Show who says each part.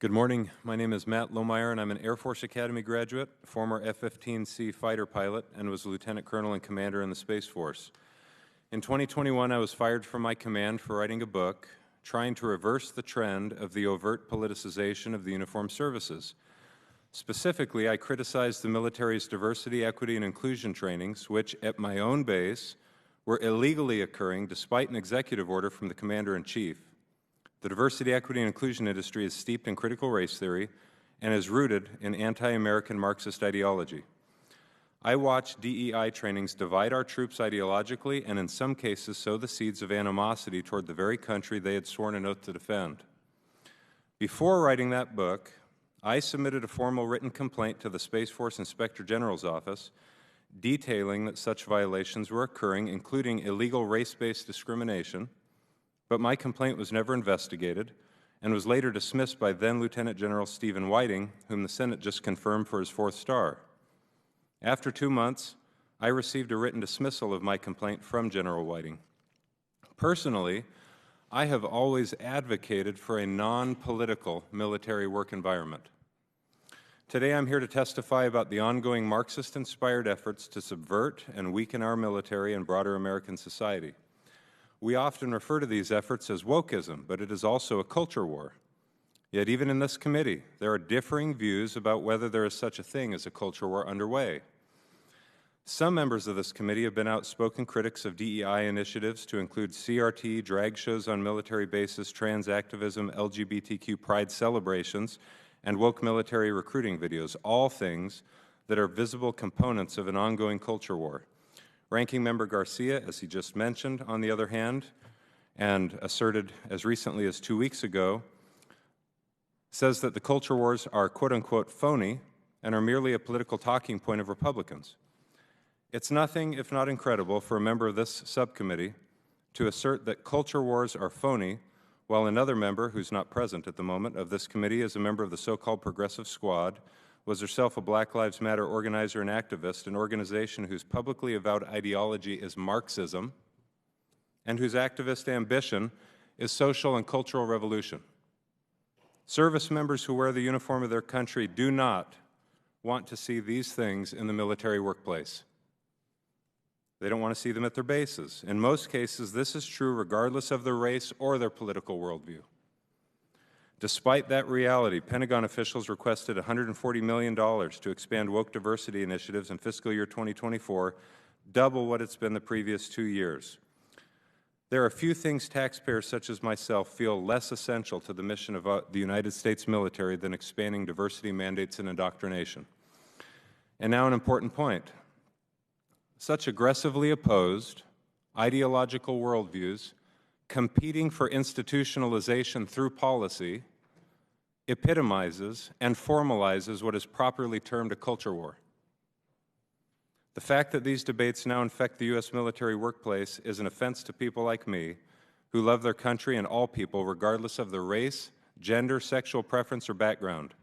Speaker 1: Good morning. My name is Matt Lohmeyer, and I'm an Air Force Academy graduate, former F-15C fighter pilot, and was a lieutenant colonel and commander in the Space Force. In 2021, I was fired from my command for writing a book trying to reverse the trend of the overt politicization of the uniformed services. Specifically, I criticized the military's diversity, equity, and inclusion trainings, which, at my own base, were illegally occurring despite an executive order from the Commander-in-Chief. The diversity, equity, and inclusion industry is steeped in critical race theory and is rooted in anti-American Marxist ideology. I watched DEI trainings divide our troops ideologically and in some cases sow the seeds of animosity toward the very country they had sworn an oath to defend. Before writing that book, I submitted a formal written complaint to the Space Force Inspector General's office detailing that such violations were occurring, including illegal race-based discrimination, but my complaint was never investigated and was later dismissed by then Lieutenant General Stephen Whiting, whom the Senate just confirmed for his 4th star. After 2 months, I received a written dismissal of my complaint from General Whiting. Personally, I have always advocated for a non-political military work environment. Today I'm here to testify about the ongoing Marxist-inspired efforts to subvert and weaken our military and broader American society. We often refer to these efforts as wokeism, but it is also a culture war. Yet even in this committee, there are differing views about whether there is such a thing as a culture war underway. Some members of this committee have been outspoken critics of DEI initiatives to include CRT, drag shows on military bases, trans activism, LGBTQ pride celebrations, and woke military recruiting videos, all things that are visible components of an ongoing culture war. Ranking Member Garcia, as he just mentioned, on the other hand, and asserted as recently as 2 weeks ago, says that the culture wars are quote-unquote phony and are merely a political talking point of Republicans. It's nothing if not incredible for a member of this subcommittee to assert that culture wars are phony, while another member, who's not present at the moment, of this committee is a member of the so-called Progressive Squad, was herself a Black Lives Matter organizer and activist, an organization whose publicly avowed ideology is Marxism and whose activist ambition is social and cultural revolution. Service members who wear the uniform of their country do not want to see these things in the military workplace. They don't want to see them at their bases. In most cases, this is true regardless of their race or their political worldview. Despite that reality, Pentagon officials requested $140 million to expand woke diversity initiatives in fiscal year 2024, double what it's been the previous 2 years. There are few things taxpayers such as myself feel less essential to the mission of the United States military than expanding diversity mandates and indoctrination. And now an important point. Such aggressively opposed ideological worldviews competing for institutionalization through policy epitomizes and formalizes what is properly termed a culture war. The fact that these debates now infect the U.S. military workplace is an offense to people like me who love their country and all people regardless of their race, gender, sexual preference, or background.